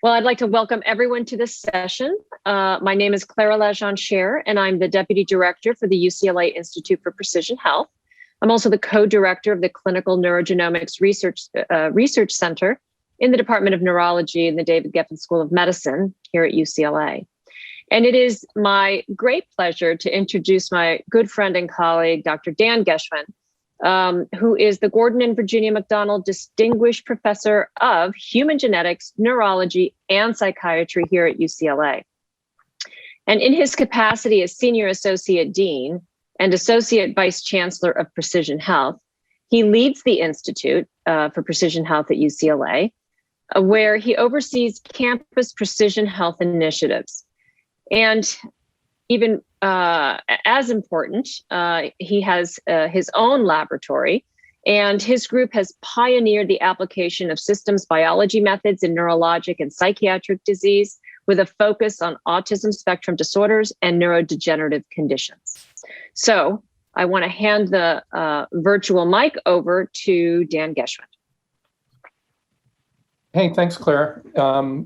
Well, I'd like to welcome everyone to this session. My name is Clara Lajean-Cher, and I'm the Deputy Director for the UCLA Institute for Precision Health. I'm also the co-director of the Clinical Neurogenomics Research Center in the Department of Neurology in the David Geffen School of Medicine here at UCLA. And it is my great pleasure to introduce my good friend and colleague, Dr. Dan Geschwin, who is the Gordon and Virginia McDonald Distinguished Professor of Human Genetics, Neurology, and Psychiatry here at UCLA. And in his capacity as Senior Associate Dean and Associate Vice Chancellor of Precision Health, he leads the Institute for Precision Health at UCLA, where he oversees campus precision health initiatives. And even as important, he has his own laboratory, and his group has pioneered the application of systems biology methods in neurologic and psychiatric disease with a focus on autism spectrum disorders and neurodegenerative conditions. So I want to hand the virtual mic over to Dan Geschwin. Hey, thanks, Claire.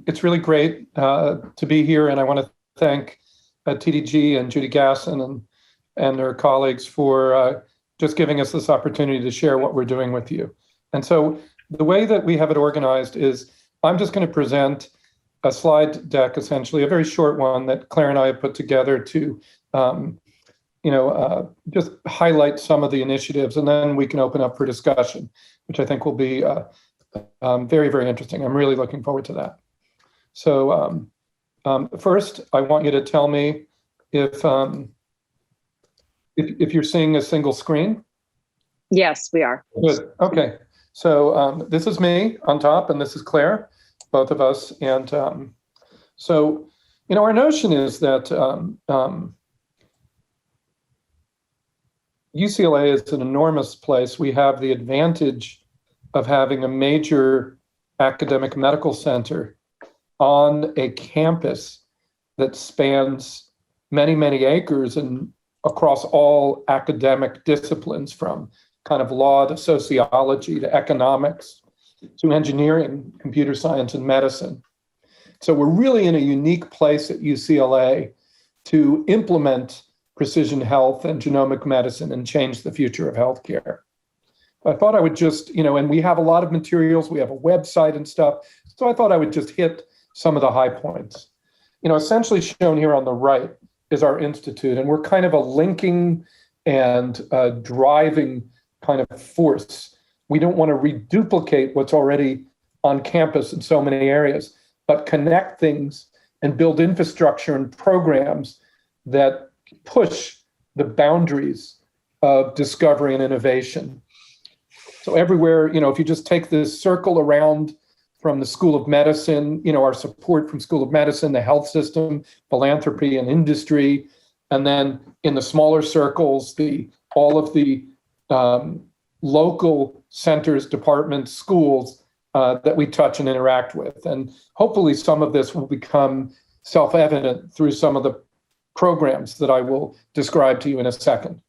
It's really great to be here, and I want to thank TDG and Judy Gasson and their colleagues for just giving us this opportunity to share what we're doing with you. And so the way that we have it organized is I'm just going to present a slide deck, essentially, a very short one that Claire and I have put together to just highlight some of the initiatives, and then we can open up for discussion, which I think will be very, very interesting. I'm really looking forward to that. So first, I want you to tell me if you're seeing a single screen. Yes, we are. Good. Okay. So this is me on top, and this is Claire, both of us. And so, our notion is that UCLA is an enormous place. We have the advantage of having a major academic medical center on a campus that spans many, many acres and across all academic disciplines, from kind of law to sociology to economics to engineering, computer science, and medicine. So we're really in a unique place at UCLA to implement precision health and genomic medicine and change the future of healthcare. I thought I would just, and we have a lot of materials, we have a website and stuff, so I thought I would just hit some of the high points. Essentially shown here on the right is our institute, and we're kind of a linking and driving kind of force. We don't want to reduplicate what's already on campus in so many areas, but connect things and build infrastructure and programs that push the boundaries of discovery and innovation. So everywhere, if you just take this circle around from the School of Medicine, our support from School of Medicine, the health system, philanthropy, and industry, and then in the smaller circles, all of the local centers, departments, schools that we touch and interact with. And hopefully some of this will become self-evident through some of the programs that I will describe to you in a second.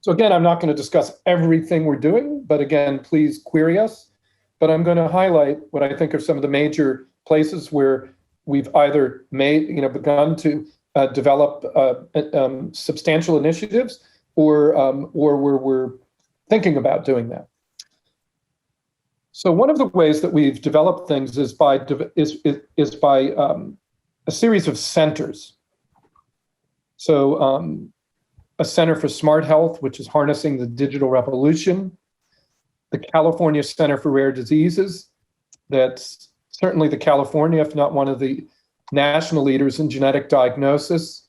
So again, I'm not going to discuss everything we're doing, but again, please query us. But I'm going to highlight what I think are some of the major places where we've either begun to develop substantial initiatives, or where we're thinking about doing that. So one of the ways that we've developed things is by a series of centers. So a Center for Smart Health, which is harnessing the digital revolution. The California Center for Rare Diseases, that's certainly the California, if not one of the national leaders in genetic diagnosis,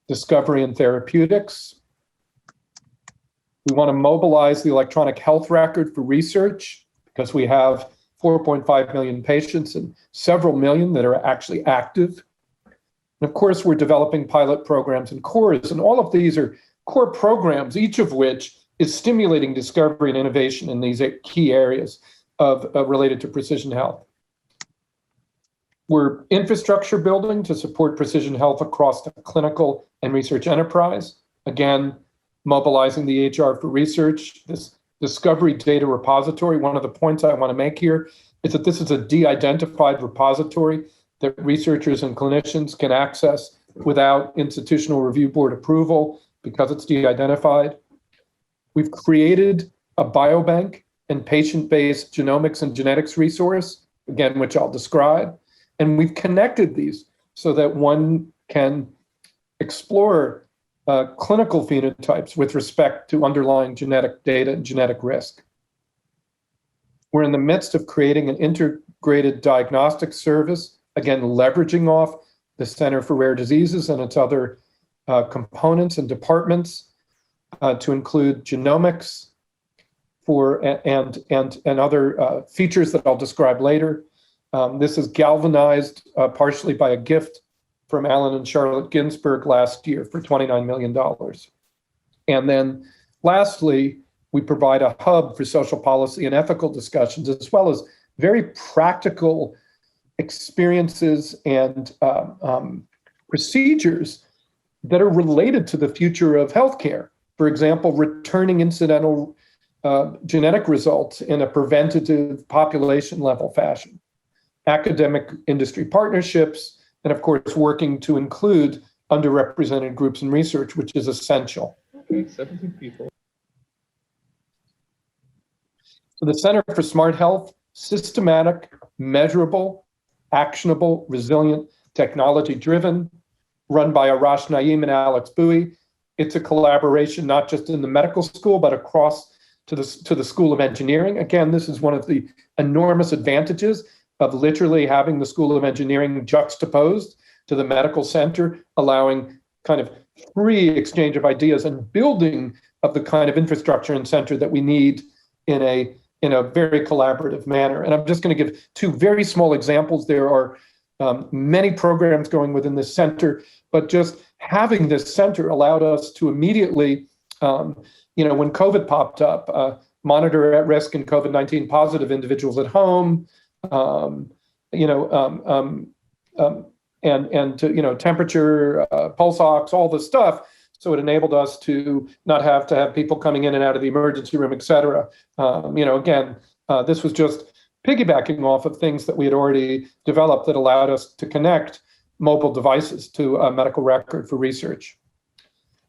discovery, and therapeutics. We want to mobilize the electronic health record for research, because we have 4.5 million patients and several million that are actually active. And of course, we're developing pilot programs and cores, and all of these are core programs, each of which is stimulating discovery and innovation in these key areas related to precision health. We're infrastructure building to support precision health across the clinical and research enterprise. Again, mobilizing the HR for research, this discovery data repository. One of the points I want to make here is that this is a de-identified repository that researchers and clinicians can access without institutional review board approval because it's de-identified. We've created a biobank and patient-based genomics and genetics resource, again, which I'll describe. And we've connected these so that one can explore clinical phenotypes with respect to underlying genetic data and genetic risk. We're in the midst of creating an integrated diagnostic service, again, leveraging off the Center for Rare Diseases and its other components and departments to include genomics and other features that I'll describe later. This is galvanized partially by a gift from Alan and Charlotte Ginsberg last year for $29 million. And then lastly, we provide a hub for social policy and ethical discussions, as well as very practical experiences and procedures that are related to the future of healthcare. For example, returning incidental genetic results in a preventative population level fashion, academic industry partnerships, and of course, working to include underrepresented groups in research, which is essential. Okay, 17 people. So the Center for Smart Health, systematic, measurable, actionable, resilient, technology-driven, run by Arash Naeem and Alex Bowie. It's a collaboration not just in the medical school, but across to the School of Engineering. Again, this is one of the enormous advantages of literally having the School of Engineering juxtaposed to the medical center, allowing kind of free exchange of ideas and building of the kind of infrastructure and center that we need in a very collaborative manner. And I'm just going to give two very small examples. There are many programs going within this center, but just having this center allowed us to immediately, when COVID popped up, monitor at-risk and COVID-19 positive individuals at home, and to, temperature, pulse ox, all this stuff. So it enabled us to not have to have people coming in and out of the emergency room, et cetera. This was just piggybacking off of things that we had already developed that allowed us to connect mobile devices to a medical record for research.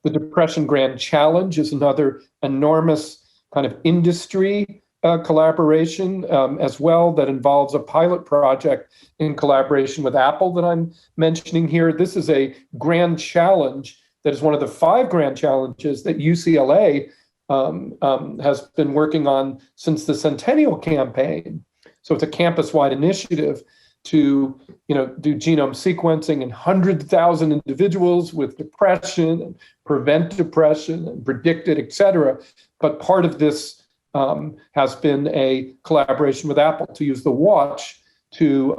The Depression Grand Challenge is another enormous kind of industry collaboration as well that involves a pilot project in collaboration with Apple that I'm mentioning here. This is a grand challenge that is one of the 5 grand challenges that UCLA has been working on since the Centennial Campaign. So it's a campus-wide initiative to do genome sequencing in 100,000 individuals with depression and prevent depression and predict it, et cetera. But part of this has been a collaboration with Apple to use the watch to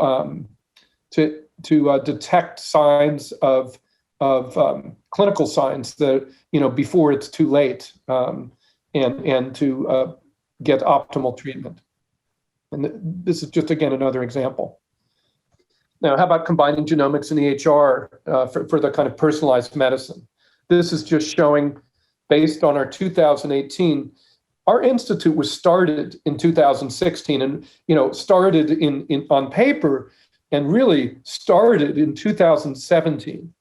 detect signs of clinical signs that before it's too late, and to get optimal treatment. And this is just again another example. Now, how about combining genomics and EHR for the kind of personalized medicine? This is just showing, based on our 2018. Our institute was started in 2016 and started on paper and really started in 2017.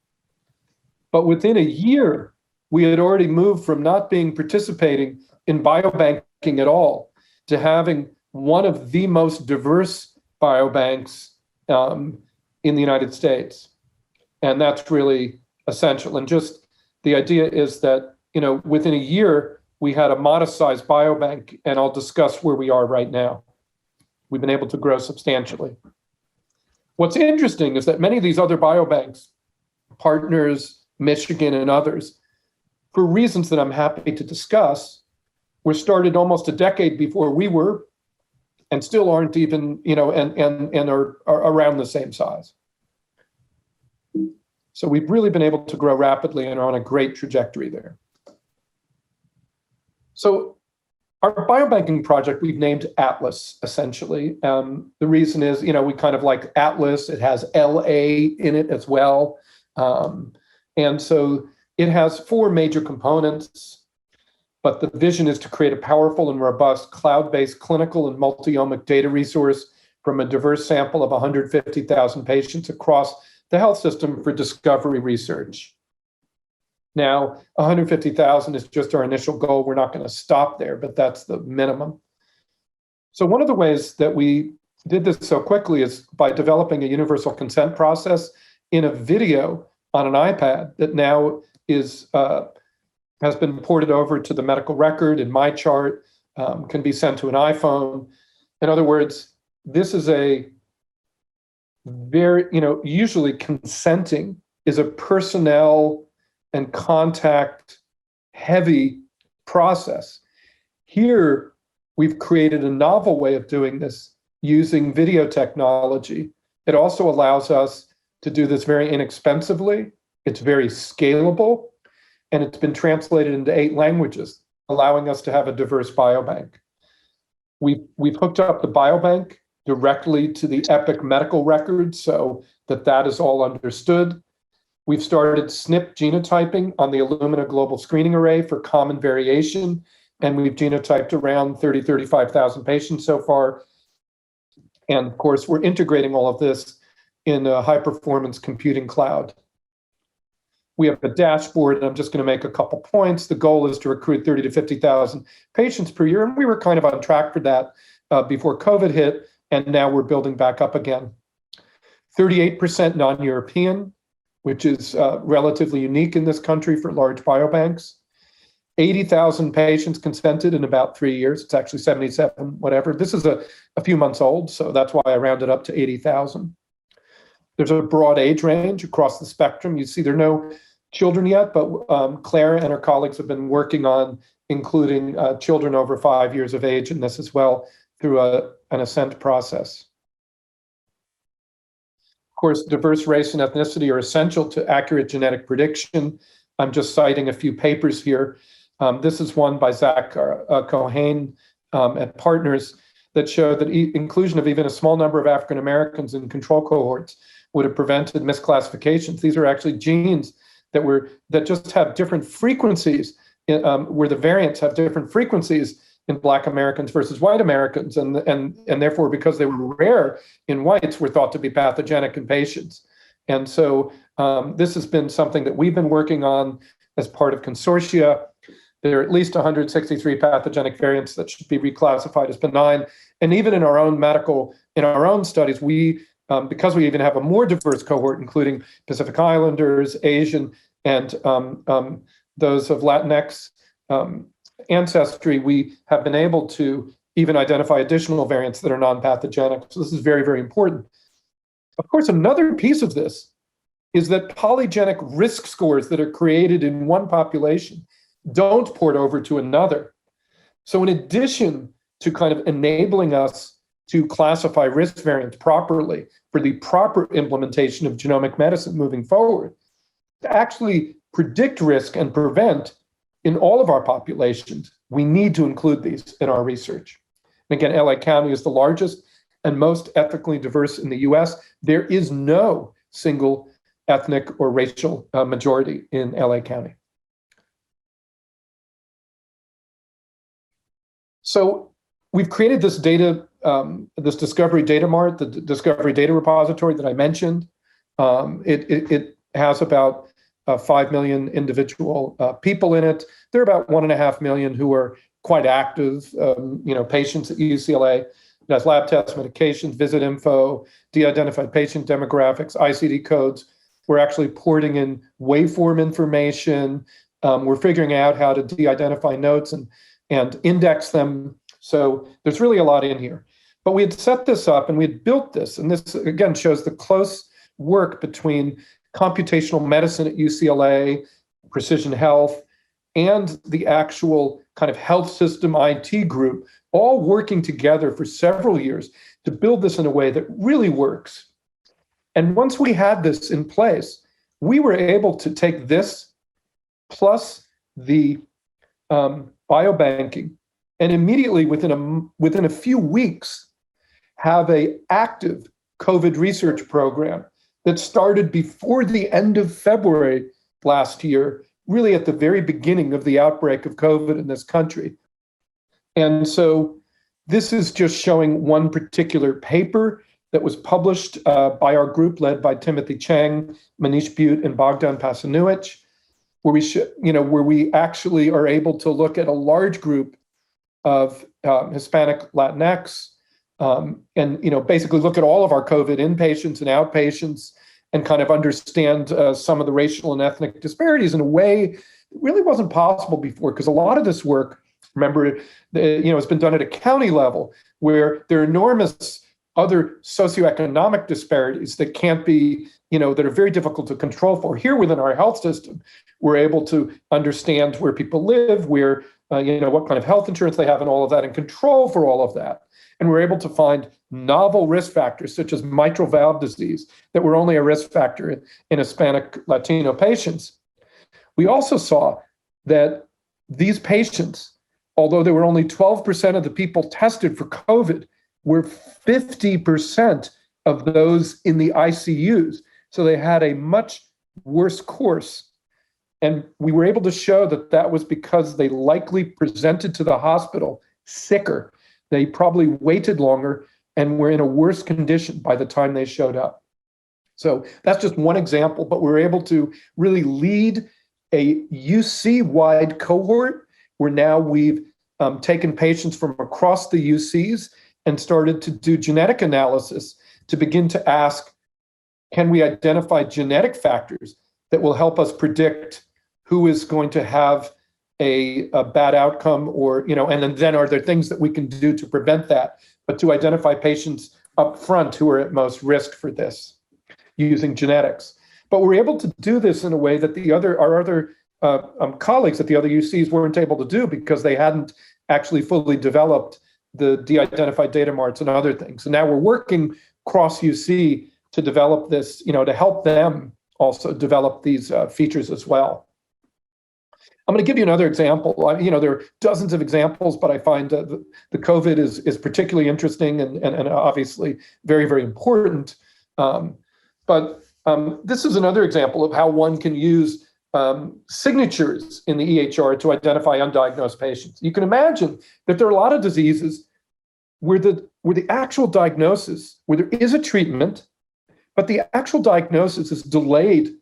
But within a year, we had already moved from not participating in biobanking at all to having one of the most diverse biobanks in the United States. And that's really essential. And just the idea is that, within a year, we had a modest-sized biobank, and I'll discuss where we are right now. We've been able to grow substantially. What's interesting is that many of these other biobanks, Partners, Michigan, and others, for reasons that I'm happy to discuss, were started almost a decade before we were, and still aren't even, and are around the same size. So we've really been able to grow rapidly and are on a great trajectory there. So our biobanking project, we've named Atlas, essentially. The reason is, we kind of like Atlas. It has LA in it as well. And so it has 4 major components, but the vision is to create a powerful and robust cloud-based clinical and multi-omic data resource from a diverse sample of 150,000 patients across the health system for discovery research. Now, 150,000 is just our initial goal. We're not going to stop there, but that's the minimum. So one of the ways that we did this so quickly is by developing a universal consent process in a video on an iPad that now has been ported over to the medical record in MyChart, can be sent to an iPhone. In other words, this is a very, usually consenting is a personnel and contact heavy process. Here, we've created a novel way of doing this using video technology. It also allows us to do this very inexpensively. It's very scalable, and it's been translated into 8 languages, allowing us to have a diverse biobank. We've hooked up the biobank directly to the Epic medical record so that is all understood. We've started SNP genotyping on the Illumina Global Screening Array for common variation, and we've genotyped around 35,000 patients so far. And of course, we're integrating all of this in a high-performance computing cloud. We have a dashboard, and I'm just going to make a couple points. The goal is to recruit 30 to 50,000 patients per year, and we were kind of on track for that before COVID hit, and now we're building back up again. 38% non-European, which is relatively unique in this country for large biobanks. 80,000 patients consented in about 3 years. It's actually 77, whatever. This is a few months old, so that's why I rounded up to 80,000. There's a broad age range across the spectrum. You see there are no children yet, but Clara and her colleagues have been working on including children over 5 years of age in this as well through an assent process. Of course, diverse race and ethnicity are essential to accurate genetic prediction. I'm just citing a few papers here. This is one by Zach Cohane at Partners that showed that inclusion of even a small number of African Americans in control cohorts would have prevented misclassifications. These are actually genes that just have different frequencies, where the variants have different frequencies in Black Americans versus white Americans, and therefore, because they were rare in whites, were thought to be pathogenic in patients. And so this has been something that we've been working on as part of consortia. There are at least 163 pathogenic variants that should be reclassified as benign. And even in our own studies, because we even have a more diverse cohort, including Pacific Islanders, Asian, and those of Latinx ancestry, we have been able to even identify additional variants that are non-pathogenic. So this is very, very important. Of course, another piece of this is that polygenic risk scores that are created in one population don't port over to another. So in addition to kind of enabling us to classify risk variants properly for the proper implementation of genomic medicine moving forward, to actually predict risk and prevent in all of our populations, we need to include these in our research. And again, LA County is the largest and most ethnically diverse in the US. There is no single ethnic or racial majority in LA County. So we've created this this Discovery Data Mart, the Discovery Data Repository that I mentioned. It has about 5 million individual people in it. There are about 1.5 million who are quite active, patients at UCLA. It has lab tests, medications, visit info, de-identified patient demographics, ICD codes. We're actually porting in waveform information. We're figuring out how to de-identify notes and index them. So there's really a lot in here. But we had set this up and we had built this. And this, again, shows the close work between computational medicine at UCLA, precision health, and the actual kind of health system IT group, all working together for several years to build this in a way that really works. And once we had this in place, we were able to take this plus the biobanking and immediately within a few weeks have an active COVID research program that started before the end of February last year, really at the very beginning of the outbreak of COVID in this country. And so This is just showing one particular paper that was published by our group led by Timothy Chang, Manish Butte, and Bogdan Pasanuich, where we actually are able to look at a large group of Hispanic Latinx, and basically look at all of our COVID inpatients and outpatients and kind of understand some of the racial and ethnic disparities in a way that really wasn't possible before, because a lot of this work, remember, it's been done at a county level where there are enormous other socioeconomic disparities that can't be, that are very difficult to control for. Here within our health system, we're able to understand where people live, where, what kind of health insurance they have and all of that, and control for all of that. And we're able to find novel risk factors such as mitral valve disease that were only a risk factor in Hispanic Latino patients. We also saw that these patients, although there were only 12% of the people tested for COVID, were 50% of those in the ICUs. So they had a much worse course. And we were able to show that that was because they likely presented to the hospital sicker. They probably waited longer and were in a worse condition by the time they showed up. So that's just one example, but we were able to really lead a UC-wide cohort where now we've taken patients from across the UCs and started to do genetic analysis to begin to ask, can we identify genetic factors that will help us predict who is going to have a bad outcome, or, and then are there things that we can do to prevent that, but to identify patients up front who are at most risk for this using genetics. But we're able to do this in a way that our other colleagues at the other UCs weren't able to do because they hadn't actually fully developed the de-identified data marts and other things. And now we're working cross UC to develop this, to help them also develop these features as well. I'm going to give you another example. There are dozens of examples, but I find the COVID is particularly interesting and obviously very, very important. But this is another example of how one can use signatures in the EHR to identify undiagnosed patients. You can imagine that there are a lot of diseases where the actual diagnosis, where there is a treatment, but the actual diagnosis is delayed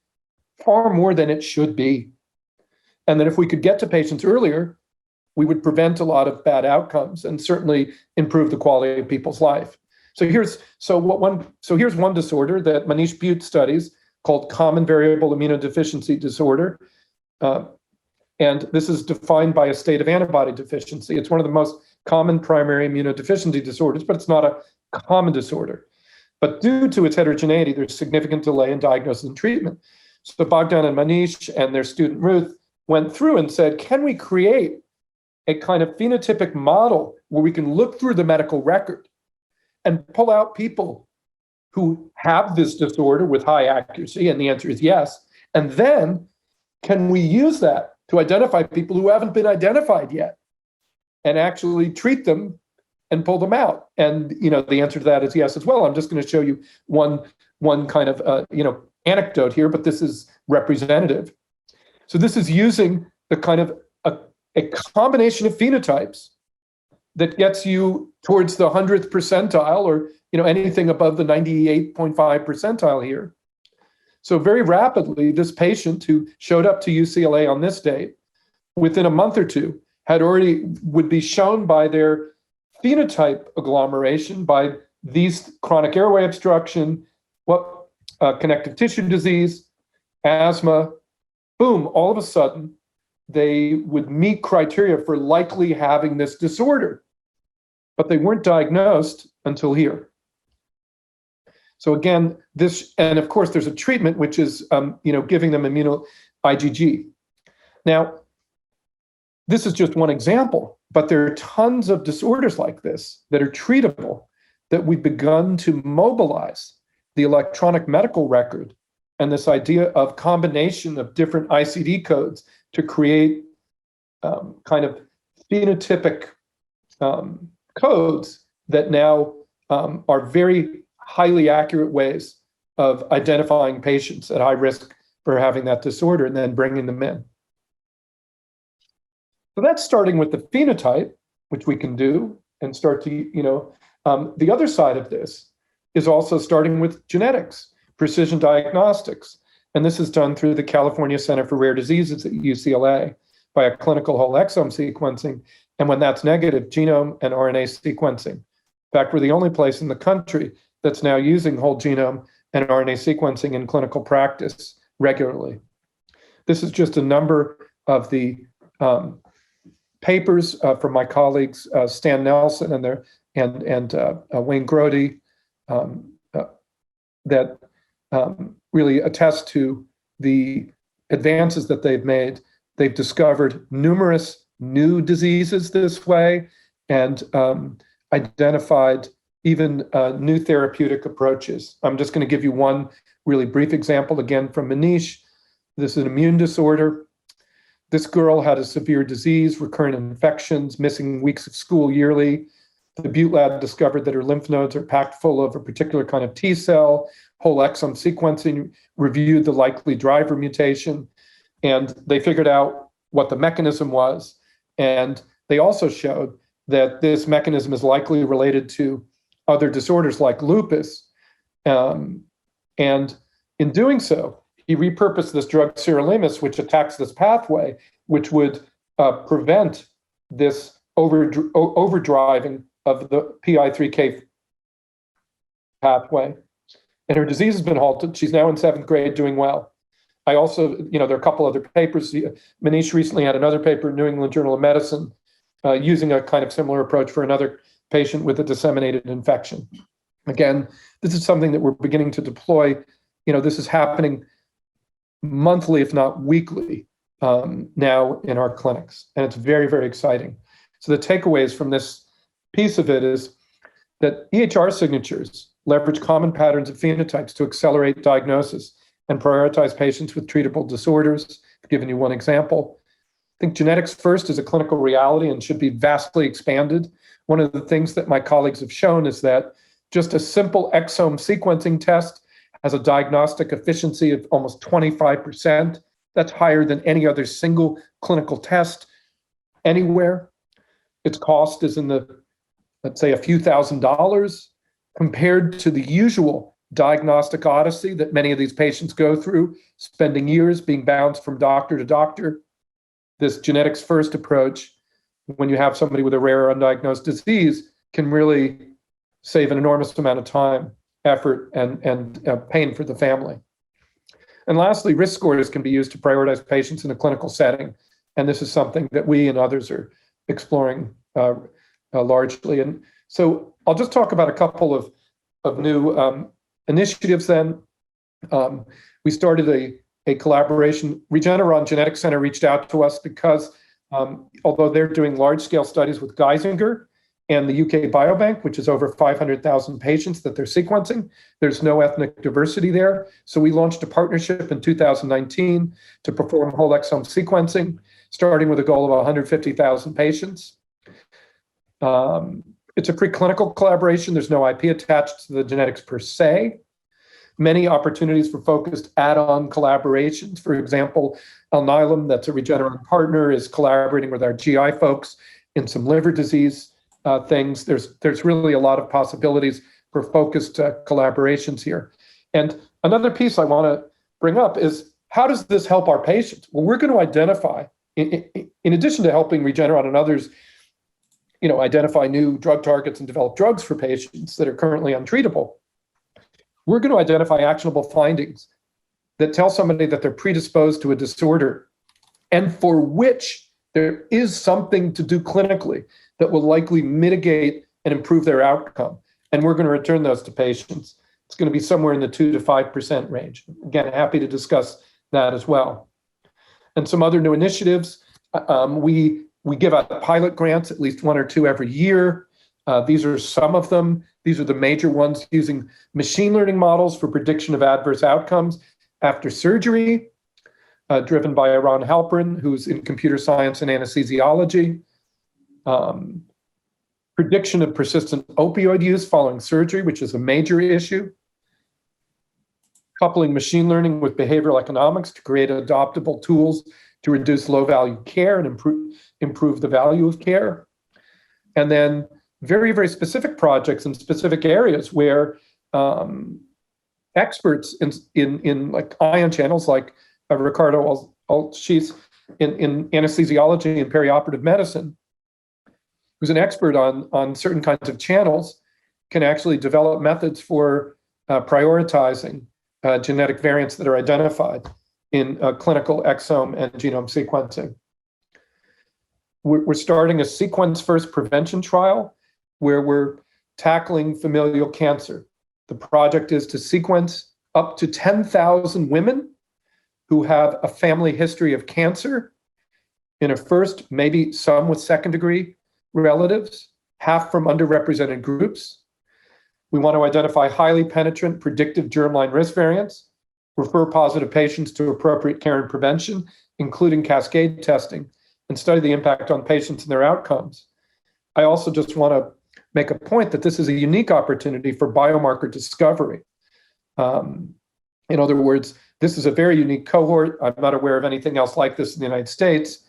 far more than it should be. And that if we could get to patients earlier, we would prevent a lot of bad outcomes and certainly improve the quality of people's life. So here's one disorder that Manish Butte studies called common variable immunodeficiency disorder. And this is defined by a state of antibody deficiency. It's one of the most common primary immunodeficiency disorders, but it's not a common disorder. But due to its heterogeneity, there's significant delay in diagnosis and treatment. So Bogdan and Manish and their student Ruth went through and said, can we create a kind of phenotypic model where we can look through the medical record and pull out people who have this disorder with high accuracy? And the answer is yes. And then can we use that to identify people who haven't been identified yet and actually treat them and pull them out? And, the answer to that is yes as well. I'm just going to show you one kind of, anecdote here, but this is representative. So this is using the kind of a combination of phenotypes that gets you towards the 100th percentile, or anything above the 98.5 percentile here. So very rapidly, this patient who showed up to UCLA on this date, within a month or two, would be shown by their phenotype agglomeration, by these chronic airway obstruction, connective tissue disease, asthma. Boom, all of a sudden, they would meet criteria for likely having this disorder, but they weren't diagnosed until here. So again, and of course, there's a treatment, which is, giving them IgG. Now, this is just one example, but there are tons of disorders like this that are treatable, that we've begun to mobilize the electronic medical record and this idea of combination of different ICD codes to create kind of phenotypic codes that now are very highly accurate ways of identifying patients at high risk for having that disorder and then bringing them in. So that's starting with the phenotype, which we can do. and start to, the other side of this is also starting with genetics, precision diagnostics. And this is done through the California Center for Rare Diseases at UCLA by a clinical whole exome sequencing. And when that's negative, genome and RNA sequencing. In fact, we're the only place in the country that's now using whole genome and RNA sequencing in clinical practice regularly. This is just a number of the papers from my colleagues, Stan Nelson and Wayne Grody, that really attest to the advances that they've made. They've discovered numerous new diseases this way and identified even new therapeutic approaches. I'm just going to give you one really brief example again from Manish. This is an immune disorder. This girl had a severe disease, recurrent infections, missing weeks of school yearly. The Butte lab discovered that her lymph nodes are packed full of a particular kind of T cell. Whole exome sequencing reviewed the likely driver mutation, and they figured out what the mechanism was. And they also showed that this mechanism is likely related to other disorders like lupus. And in doing so, he repurposed this drug sirolimus, which attacks this pathway, which would prevent this overdriving of the PI3K pathway. And her disease has been halted. She's now in 7th grade, doing well. I also, there are a couple other papers. Manish recently had another paper in New England Journal of Medicine using a kind of similar approach for another patient with a disseminated infection. Again, this is something that we're beginning to deploy. This is happening monthly, if not weekly, now in our clinics. And it's very, very exciting. So the takeaways from this piece of it is that EHR signatures leverage common patterns of phenotypes to accelerate diagnosis and prioritize patients with treatable disorders. I've given you one example. I think genetics first is a clinical reality and should be vastly expanded. One of the things that my colleagues have shown is that just a simple exome sequencing test has a diagnostic efficiency of almost 25%. That's higher than any other single clinical test anywhere. Its cost is in the, let's say, a few $1,000s compared to the usual diagnostic odyssey that many of these patients go through, spending years being bounced from doctor to doctor. This genetics first approach, when you have somebody with a rare undiagnosed disease, can really save an enormous amount of time, effort, and pain for the family. And lastly, risk scores can be used to prioritize patients in a clinical setting. And this is something that we and others are exploring largely. And so I'll just talk about a couple of new initiatives then. We started a collaboration. Regeneron Genetics Center reached out to us because although they're doing large-scale studies with Geisinger and the UK Biobank, which is over 500,000 patients that they're sequencing, there's no ethnic diversity there. So we launched a partnership in 2019 to perform whole exome sequencing, starting with a goal of 150,000 patients. It's a preclinical collaboration. There's no IP attached to the genetics per se. Many opportunities for focused add-on collaborations. For example, Alnylam, that's a Regeneron partner, is collaborating with our GI folks in some liver disease things. There's really a lot of possibilities for focused collaborations here. And another piece I want to bring up is, how does this help our patients? Well, we're going to identify, in addition to helping Regeneron and others, identify new drug targets and develop drugs for patients that are currently untreatable, we're going to identify actionable findings that tell somebody that they're predisposed to a disorder and for which there is something to do clinically that will likely mitigate and improve their outcome. And we're going to return those to patients. It's going to be somewhere in the 2 to 5% range. Again, happy to discuss that as well. And some other new initiatives. We give out pilot grants, at least 1 or 2 every year. These are some of them. These are the major ones, using machine learning models for prediction of adverse outcomes after surgery, driven by Ron Halperin, who's in computer science and anesthesiology. Prediction of persistent opioid use following surgery, which is a major issue. Coupling machine learning with behavioral economics to create adoptable tools to reduce low-value care and improve the value of care. And then very, very specific projects in specific areas where experts in like ion channels, like Ricardo Alchiz in anesthesiology and perioperative medicine, who's an expert on certain kinds of channels, can actually develop methods for prioritizing genetic variants that are identified in clinical exome and genome sequencing. We're starting a sequence-first prevention trial where we're tackling familial cancer. The project is to sequence up to 10,000 women who have a family history of cancer in a first, maybe some with second-degree relatives, half from underrepresented groups. We want to identify highly penetrant predictive germline risk variants, refer positive patients to appropriate care and prevention, including cascade testing, and study the impact on patients and their outcomes. I also just want to make a point that this is a unique opportunity for biomarker discovery. In other words, this is a very unique cohort. I'm not aware of anything else like this in the United States.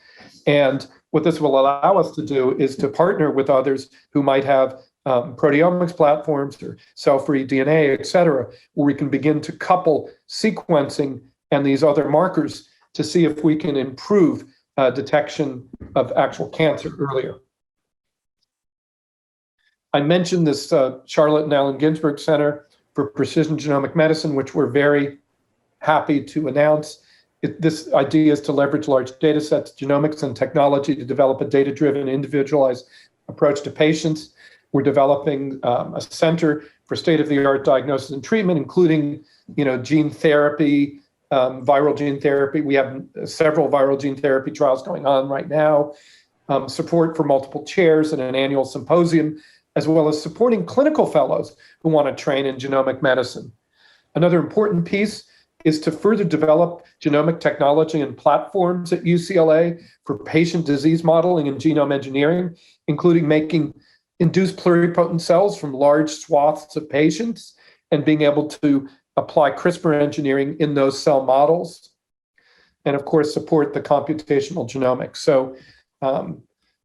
And what this will allow us to do is to partner with others who might have proteomics platforms or cell-free DNA, et cetera, where we can begin to couple sequencing and these other markers to see if we can improve detection of actual cancer earlier. I mentioned this Charlotte and Allen Ginsberg Center for Precision Genomic Medicine, which we're very happy to announce. This idea is to leverage large data sets, genomics, and technology to develop a data-driven, individualized approach to patients. We're developing a center for state-of-the-art diagnosis and treatment, including, gene therapy, viral gene therapy. We have several viral gene therapy trials going on right now, support for multiple chairs and an annual symposium, as well as supporting clinical fellows who want to train in genomic medicine. Another important piece is to further develop genomic technology and platforms at UCLA for patient disease modeling and genome engineering, including making induced pluripotent cells from large swaths of patients and being able to apply CRISPR engineering in those cell models, and of course, support the computational genomics. So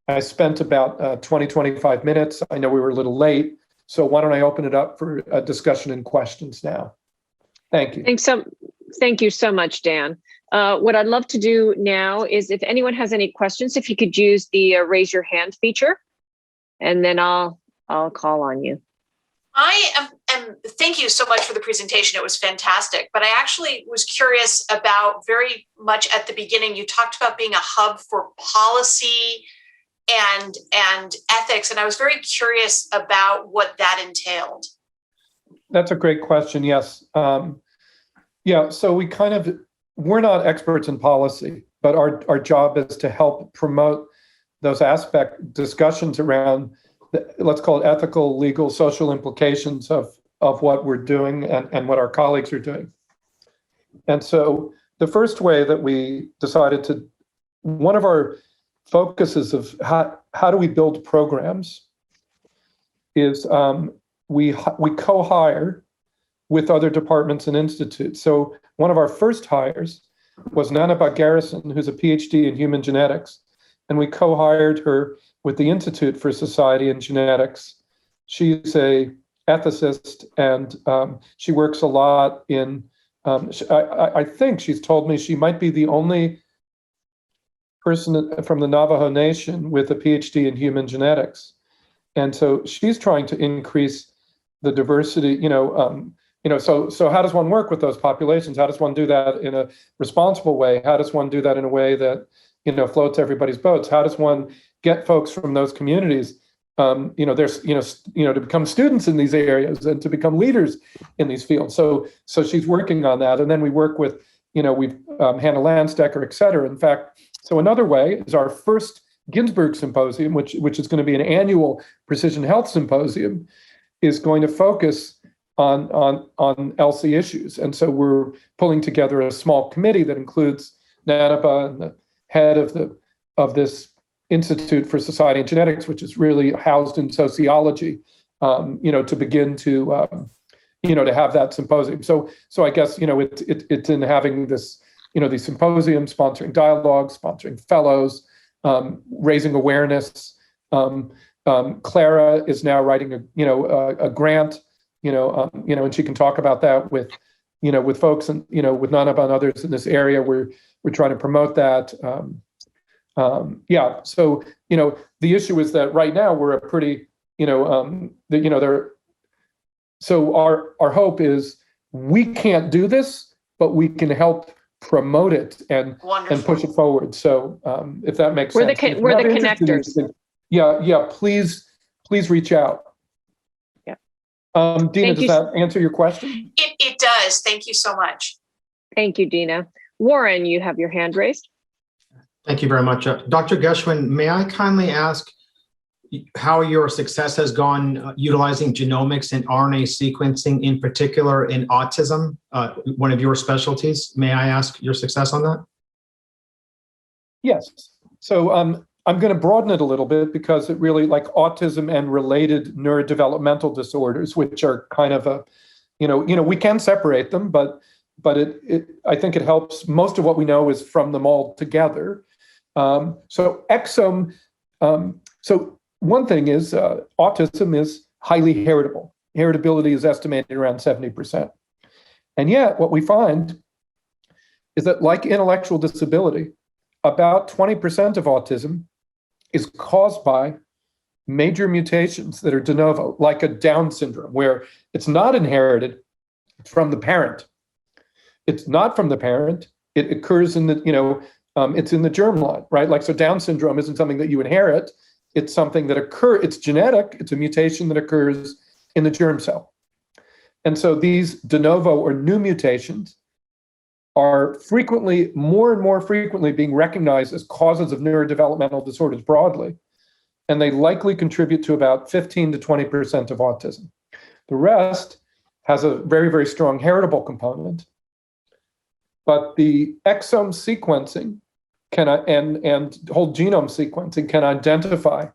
I spent about 25 minutes. I know we were a little late, so why don't I open it up for a discussion and questions now? Thank you. Thank you so much, Dan. What I'd love to do now is if anyone has any questions, if you could use the raise your hand feature, and then I'll call on you. Thank you so much for the presentation. It was fantastic. But I actually was curious about, very much at the beginning, you talked about being a hub for policy and ethics. And I was very curious about what that entailed. That's a great question. Yes. So we're not experts in policy, but our job is to help promote those discussions around, let's call it ethical, legal, social implications of what we're doing and what our colleagues are doing. And so the first way that we decided one of our focuses of how do we build programs is we co-hire with other departments and institutes. So one of our first hires was Nana Garrison, who's a PhD in human genetics, and we co-hired her with the Institute for Society and Genetics. She's a ethicist, and she works a lot in, I think she's told me she might be the only person from the Navajo Nation with a PhD in human genetics. And so she's trying to increase the diversity, so how does one work with those populations? How does one do that in a responsible way? How does one do that in a way that, floats everybody's boats? How does one get folks from those communities, to become students in these areas and to become leaders in these fields? So she's working on that. And then we work with, we've Hannah Landstecker, et cetera. In fact, so another way is our first Ginsberg Symposium, which is going to be an annual precision health symposium, is going to focus on LC issues. And so we're pulling together a small committee that includes Nanaba and the head of this Institute for Society and Genetics, which is really housed in sociology, to begin to have that symposium. So I guess, it's in having this, these symposiums, sponsoring dialogues, sponsoring fellows, raising awareness, Clara is now writing a grant, and she can talk about that with folks and with Nanab and others in this area. We're trying to promote that. So the issue is that right now we're a pretty so our hope is we can't do this, but we can help promote it and push it forward. So if that makes sense. We're the connectors. Please reach out. Yeah. Dina, does that answer your question? It does. Thank you so much. Thank you, Dina. Warren, you have your hand raised. Thank you very much. Dr. Geschwin, may I kindly ask how your success has gone utilizing genomics and RNA sequencing, in particular in autism, one of your specialties? May I ask your success on that? Yes. So I'm going to broaden it a little bit because it really, like autism and related neurodevelopmental disorders, which are kind of we can separate them, but I think it helps. Most of what we know is from them all together. So exome. So one thing is autism is highly heritable. Heritability is estimated around 70%. And yet what we find is that, like intellectual disability, about 20% of autism is caused by major mutations that are de novo, like a Down syndrome, where it's not inherited from the parent. It's not from the parent. It occurs in the, it's in the germline, right? Like, so Down syndrome isn't something that you inherit. It's something that it's genetic. It's a mutation that occurs in the germ cell. And so these de novo or new mutations are more and more frequently being recognized as causes of neurodevelopmental disorders broadly. And they likely contribute to about 15 to 20% of autism. The rest has a very, very strong heritable component. But the exome sequencing and whole genome sequencing can identify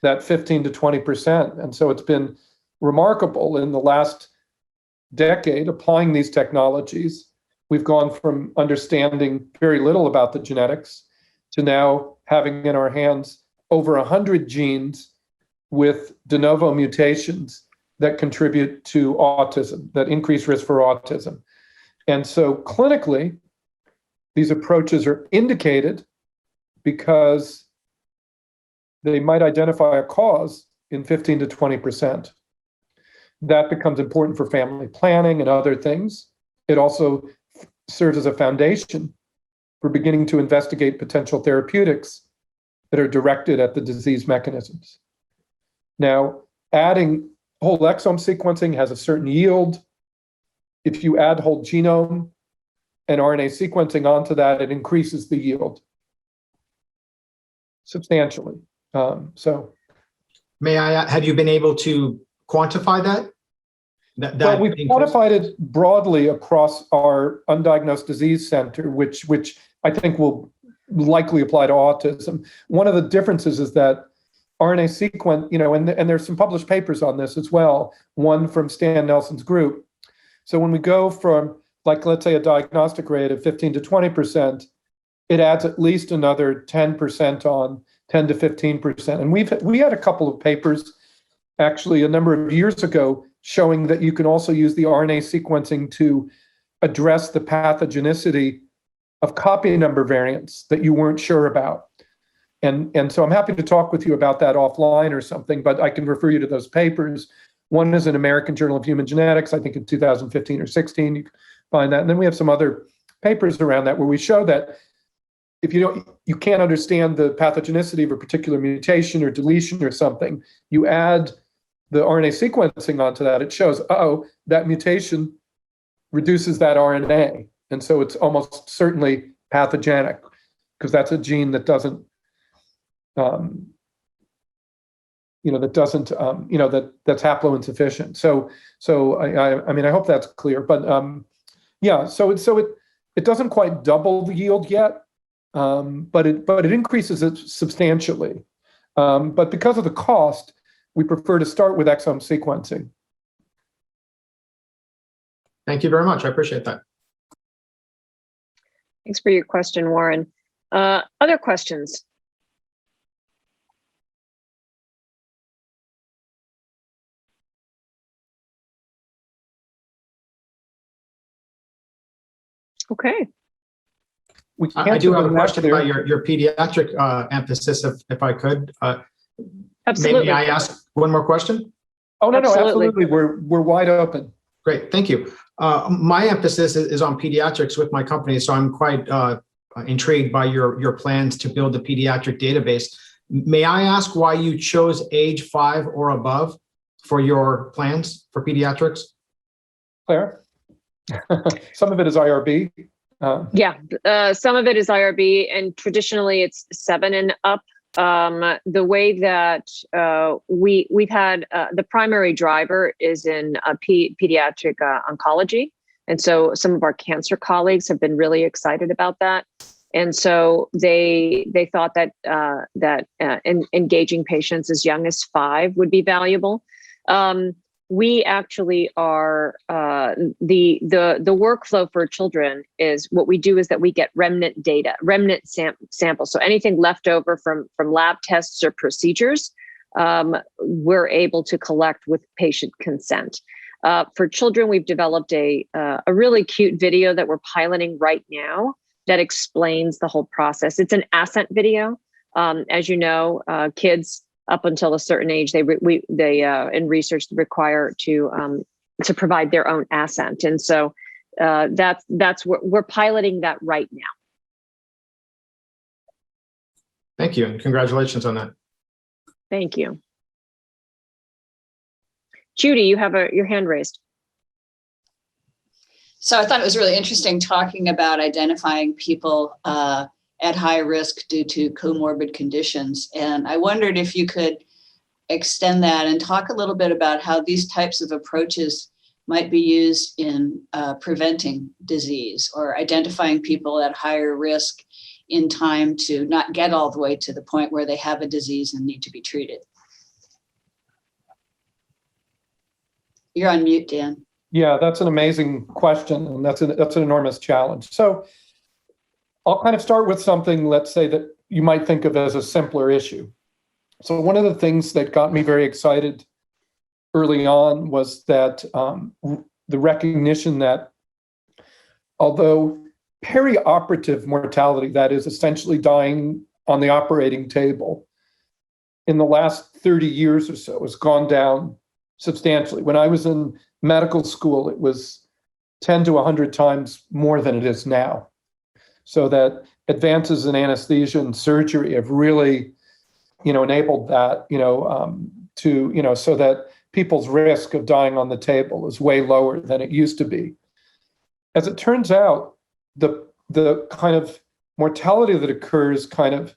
that 15 to 20%. And so it's been remarkable in the last decade applying these technologies. We've gone from understanding very little about the genetics to now having in our hands over 100 genes with de novo mutations that contribute to autism, that increase risk for autism. And so clinically, these approaches are indicated because they might identify a cause in 15 to 20%. That becomes important for family planning and other things. It also serves as a foundation for beginning to investigate potential therapeutics that are directed at the disease mechanisms. Now, adding whole exome sequencing has a certain yield. If you add whole genome and RNA sequencing onto that, it increases the yield substantially. Have you been able to quantify that? Well, we've quantified it broadly across our Undiagnosed Disease Center, which I think will likely apply to autism. One of the differences is that RNA sequence, and there's some published papers on this as well, one from Stan Nelson's group. So when we go from, like, let's say a diagnostic rate of 15 to 20%, it adds at least another 10% on, 10 to 15%. And we had a couple of papers actually a number of years ago showing that you can also use the RNA sequencing to address the pathogenicity of copy number variants that you weren't sure about. And so I'm happy to talk with you about that offline or something, but I can refer you to those papers. One is in American Journal of Human Genetics, I think in 2015 or 16, you can find that. And then we have some other papers around that where we show that if you can't understand the pathogenicity of a particular mutation or deletion or something, you add the RNA sequencing onto that, it shows, that mutation reduces that RNA. And so it's almost certainly pathogenic because that's a gene that doesn't, that's haploinsufficient. So I hope that's clear, but so it doesn't quite double the yield yet, but it increases it substantially. But because of the cost, we prefer to start with exome sequencing. Thank you very much. I appreciate that. Thanks for your question, Warren. Other questions? Okay. We I can't do have a that question there. about your pediatric emphasis, if I could. Absolutely. May I ask one more question? Oh, no, Absolutely. absolutely. We're wide open. Great, thank you. My emphasis is on pediatrics with my company, so I'm quite intrigued by your plans to build a pediatric database. May I ask why you chose age 5 or above for your plans for pediatrics? Claire? Some of it is IRB. Some of it is IRB, and traditionally it's 7 and up. The way that we've had the primary driver is in pediatric oncology, and so some of our cancer colleagues have been really excited about that, and so they thought that engaging patients as young as 5 would be valuable. We actually are the workflow for children is what we do is that we get remnant data, samples. So anything left over from lab tests or procedures, we're able to collect with patient consent. For children, we've developed a really cute video that we're piloting right now that explains the whole process. It's an assent video. As you know, kids up until a certain age, they in research require to provide their own assent, and so that's what we're piloting that right now. Thank you, and congratulations on that. Thank you, Judy. You have your hand raised. So I thought it was really interesting talking about identifying people at high risk due to comorbid conditions. And I wondered if you could extend that and talk a little bit about how these types of approaches might be used in preventing disease or identifying people at higher risk in time to not get all the way to the point where they have a disease and need to be treated. You're on mute, Dan. Yeah, that's an amazing question, and that's an enormous challenge. So I'll kind of start with something, let's say, that you might think of as a simpler issue. So one of the things that got me very excited early on was that the recognition that although perioperative mortality, that is essentially dying on the operating table, in the last 30 years or so has gone down substantially. When I was in medical school, it was 10 to 100 times more than it is now. So that advances in anesthesia and surgery have really, enabled that, so that people's risk of dying on the table is way lower than it used to be. As it turns out, the kind of mortality that occurs kind of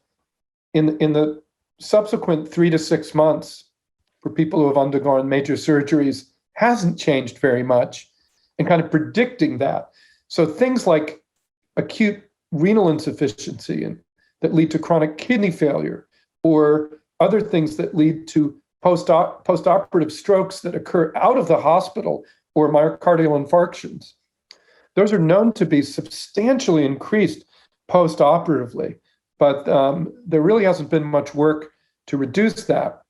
in the subsequent 3 to 6 months for people who have undergone major surgeries hasn't changed very much, and kind of predicting that. So things like acute renal insufficiency and that lead to chronic kidney failure, or other things that lead to post-operative strokes that occur out of the hospital, or myocardial infarctions. Those are known to be substantially increased post-operatively, but there really hasn't been much work to reduce that.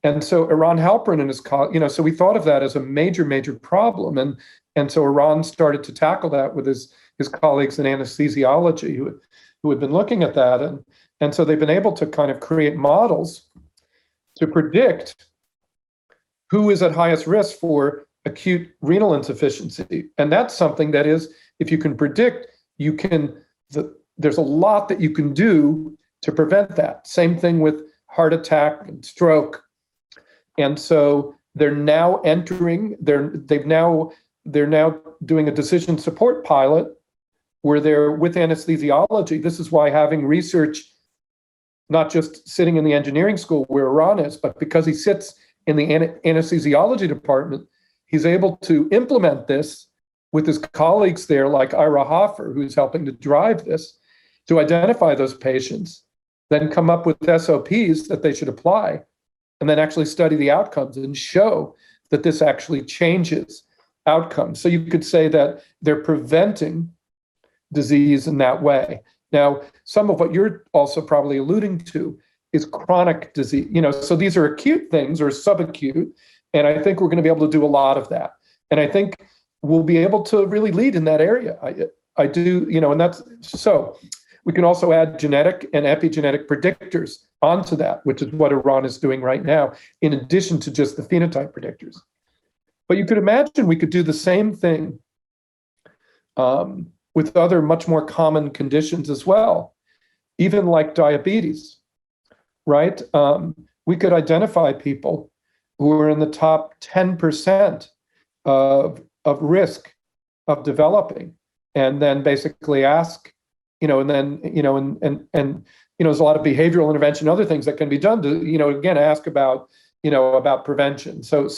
And so Iran Halperin and his colleagues, so we thought of that as a major, major problem. And so Iran started to tackle that with his colleagues in anesthesiology who had been looking at that. And so they've been able to kind of create models to predict who is at highest risk for acute renal insufficiency. And that's something that is, if you can predict, there's a lot that you can do to prevent that. Same thing with heart attack and stroke. And so they're now doing a decision support pilot where they're with anesthesiology. This is why having research, not just sitting in the engineering school where Iran is, but because he sits in the anesthesiology department, he's able to implement this with his colleagues there, like Ira Hoffer, who's helping to drive this, to identify those patients, then come up with SOPs that they should apply, and then actually study the outcomes and show that this actually changes outcomes. So you could say that they're preventing disease in that way. Now, some of what you're also probably alluding to is chronic disease. So these are acute things or subacute, and I think we're going to be able to do a lot of that. And I think we'll be able to really lead in that area. I do, and that's so we can also add genetic and epigenetic predictors onto that, which is what Iran is doing right now, in addition to just the phenotype predictors. But you could imagine we could do the same thing with other much more common conditions as well, even like diabetes, right? We could identify people who are in the top 10% of risk of developing, and then basically ask, and then, there's a lot of behavioral intervention, other things that can be done to, again, ask about, about prevention. So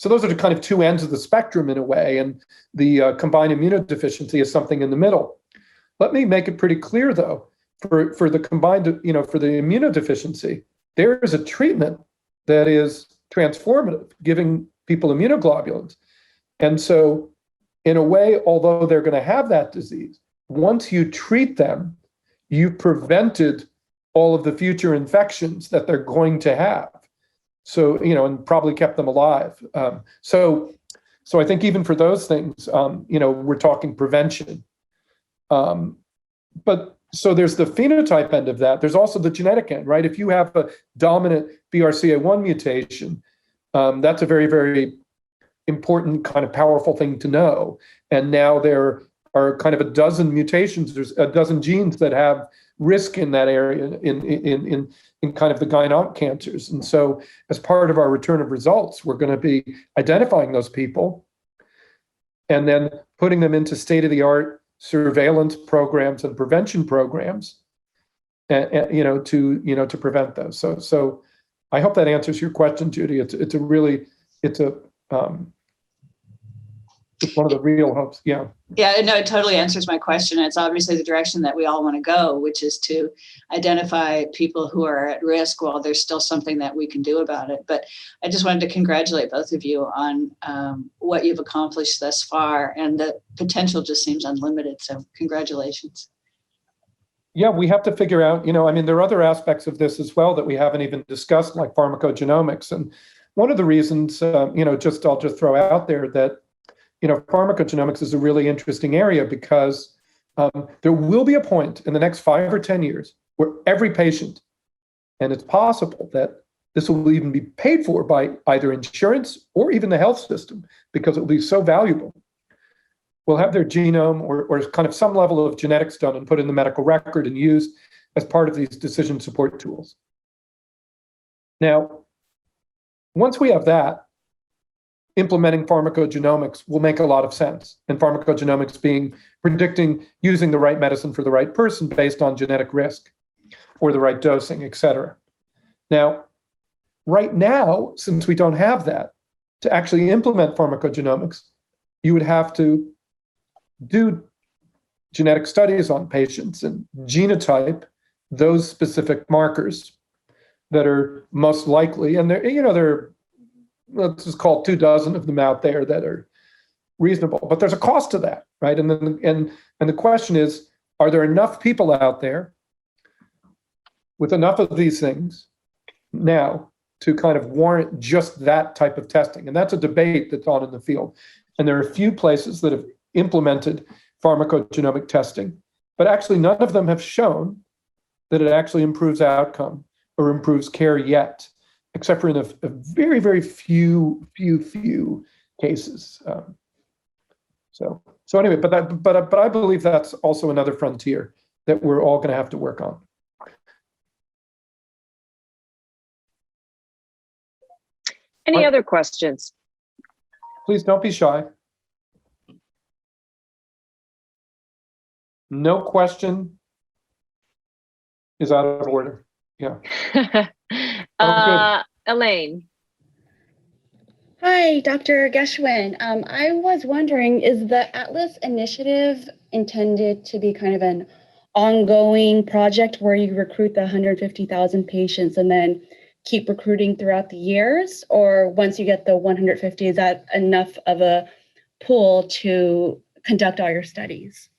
those are the kind of two ends of the spectrum in a way, and the combined immunodeficiency is something in the middle. Let me make it pretty clear, though, for the combined, for the immunodeficiency, there is a treatment that is transformative, giving people immunoglobulins. And so, in a way, although they're going to have that disease, once you treat them, you've prevented all of the future infections that they're going to have. So, and probably kept them alive. So I think even for those things, we're talking prevention. But so there's the phenotype end of that. There's also the genetic end, right? If you have a dominant BRCA1 mutation, that's a very, very important kind of powerful thing to know. And now there are kind of a dozen mutations. There's a dozen genes that have risk in that area in kind of the gyn-onc cancers. And so as part of our return of results, we're going to be identifying those people and then putting them into state-of-the-art surveillance programs and prevention programs, to prevent those. So I hope that answers your question, Judy. It's one of the real hopes. Yeah. Yeah, no, it totally answers my question. It's obviously the direction that we all want to go, which is to identify people who are at risk while there's still something that we can do about it. But I just wanted to congratulate both of you on what you've accomplished thus far, and the potential just seems unlimited. So congratulations. Yeah, we have to figure out, there are other aspects of this as well that we haven't even discussed, like pharmacogenomics. And one of the reasons, I'll just throw out there that, pharmacogenomics is a really interesting area because there will be a point in the next 5 or 10 years where every patient, and it's possible that this will even be paid for by either insurance or even the health system because it will be so valuable, will have their genome or kind of some level of genetics done and put in the medical record and used as part of these decision support tools. Now, once we have that, implementing pharmacogenomics will make a lot of sense. And pharmacogenomics being predicting using the right medicine for the right person based on genetic risk or the right dosing, et cetera. Now, right now, since we don't have that, to actually implement pharmacogenomics, you would have to do genetic studies on patients and genotype those specific markers that are most likely, and they're let's just call 24 of them out there that are reasonable, but there's a cost to that, right? And the question is, are there enough people out there with enough of these things now to kind of warrant just that type of testing? And that's a debate that's on in the field. And there are a few places that have implemented pharmacogenomic testing, but actually none of them have shown that it actually improves outcome or improves care yet, except for in a very, very few cases. So anyway, but I believe that's also another frontier that we're all going to have to work on. Any other questions? Please don't be shy. No question is out of order. Yeah. Elaine. Hi, Dr. Geschwin. I was wondering, is the Atlas initiative intended to be kind of an ongoing project where you recruit the 150,000 patients and then keep recruiting throughout the years? Or once you get the 150, is that enough of a pool to conduct all your studies?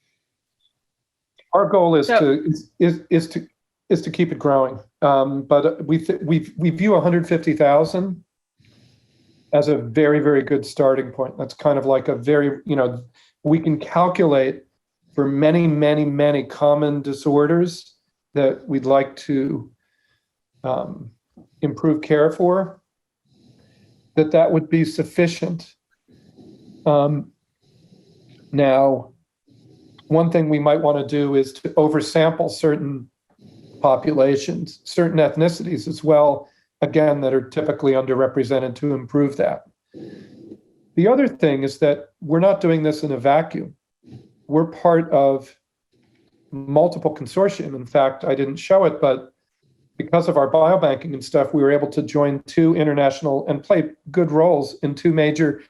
Our goal is to keep it growing, but we view 150,000 as a very, very good starting point. That's kind of like a very, we can calculate for many, many, many common disorders that we'd like to improve care for, that would be sufficient. Now, one thing we might want to do is to oversample certain populations, certain ethnicities as well, again, that are typically underrepresented, to improve that. The other thing is that we're not doing this in a vacuum. We're part of multiple consortium. In fact, I didn't show it, but because of our biobanking and stuff, we were able to join 2 international and play good roles in 2 major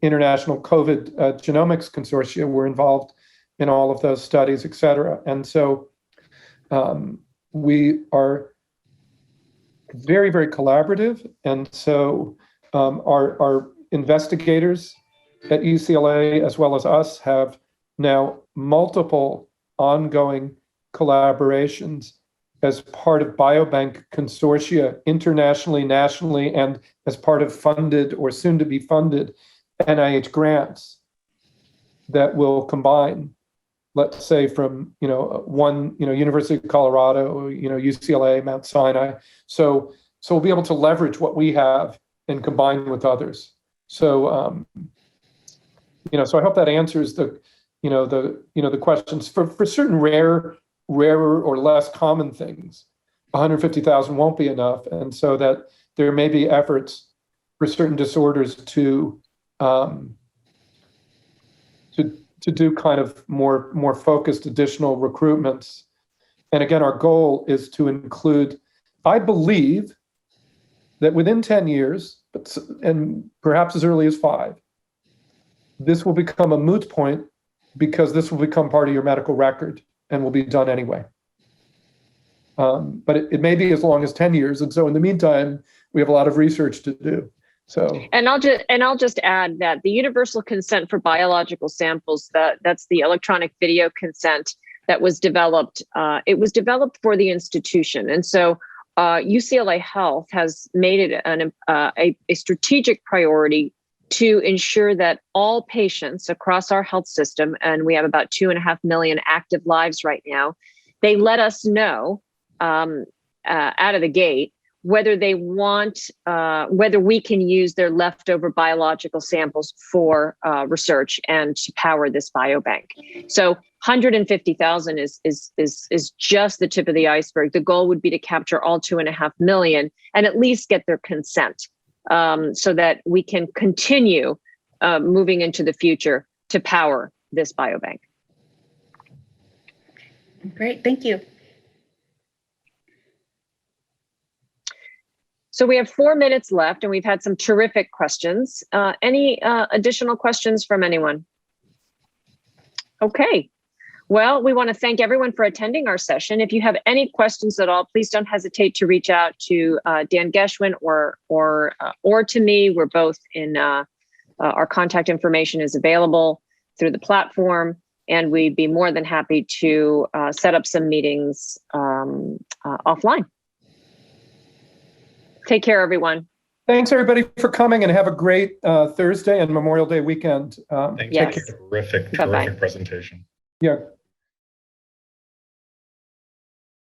international COVID genomics consortia. We're involved in all of those studies, et cetera. And so we are very, very collaborative. And so our investigators at UCLA, as well as us, have now multiple ongoing collaborations as part of biobank consortia internationally, nationally, and as part of funded or soon to be funded NIH grants that will combine, let's say from, one, University of Colorado, UCLA, Mount Sinai. So we'll be able to leverage what we have and combine with others. So, so I hope that answers the questions for certain rarer or less common things. 150,000 won't be enough, and so that there may be efforts for certain disorders to do kind of more focused additional recruitments. And again, our goal is to include, I believe that within 10 years, and perhaps as early as 5, this will become a moot point, because this will become part of your medical record and will be done anyway. But it may be as long as 10 years. And so in the meantime, we have a lot of research to do. So, and I'll just add that the universal consent for biological samples, that's the electronic video consent that was developed. It was developed for the institution, and so UCLA Health has made it a strategic priority to ensure that all patients across our health system, and we have about 2.5 million active lives right now, they let us know out of the gate whether they want, whether we can use their leftover biological samples for research and to power this biobank. So 150,000 is just the tip of the iceberg. The goal would be to capture all 2.5 million and at least get their consent, so that we can continue moving into the future to power this biobank. Great, thank you. So we have 4 minutes left, and we've had some terrific questions. Any additional questions from anyone? Okay. Well, we want to thank everyone for attending our session. If you have any questions at all, please don't hesitate to reach out to Dan Geschwin or to me. We're both in, our contact information is available through the platform, and we'd be more than happy to set up some meetings offline. Take care, everyone. thanks everybody for coming, and have a great Thursday and Memorial Day weekend. Thanks. Yes. Terrific Bye-bye. presentation. Yeah.